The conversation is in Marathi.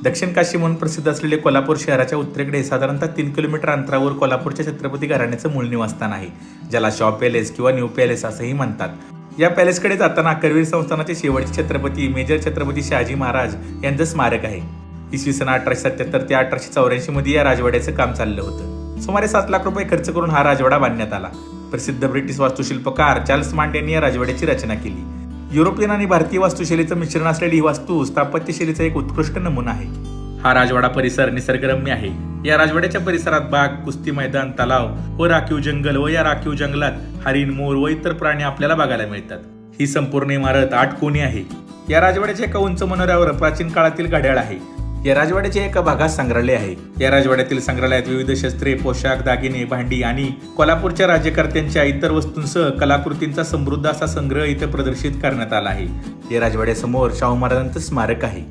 दक्षिण काशी म्हणून प्रसिद्ध असलेले कोल्हापूर शहराच्या उत्तरेकडे साधारणतः 3 किलोमीटर अंतरावर कोल्हापूरच्या छत्रपती घराण्याचं मूळ निवासस्थान आहे, ज्याला शॉ पॅलेस किंवा न्यू पॅलेस असंही म्हणतात। या पॅलेसकडे जाताना करवीर संस्थानाचे शेवटचे छत्रपती मेजर छत्रपती शहाजी महाराज यांचं स्मारक आहे। इसवी सन 1877 ते 1884 मध्ये या राजवाड्याचं काम चाललं होतं। सुमारे 7 लाख रुपये खर्च करून हा राजवाडा बांधण्यात आला। प्रसिद्ध ब्रिटिश वास्तुशिल्पकार चार्ल्स मांट यांनी या राजवाड्याची रचना केली। युरोपियन आणि भारतीय वास्तुशैलीचं मिश्रण असलेली ही वास्तू स्थापत्यशैलीचा एक उत्कृष्ट नमुना आहे। हा राजवाडा परिसर निसर्गरम्य आहे। या राजवाड्याच्या परिसरात बाग, कुस्ती मैदान, तलाव व राखीव जंगल व या राखीव जंगलात हरिण, मोर व इतर प्राणी आपल्याला बघायला मिळतात। ही संपूर्ण इमारत 8 कोनी आहे। या राजवाड्याच्या एका उंच मनोऱ्यावर प्राचीन काळातील घड्याळ आहे। या राजवाड्याच्या एका भागात संग्रहालय आहे। या राजवाड्यातील संग्रहालयात विविध शस्त्रे, पोशाख, दागिने, भांडी आणि कोल्हापूरच्या राज्यकर्त्यांच्या इतर वस्तूंसह कलाकृतींचा समृद्ध असा संग्रह इथे प्रदर्शित करण्यात आला आहे। या राजवाड्यासमोर शाहू महाराजांचं स्मारक आहे।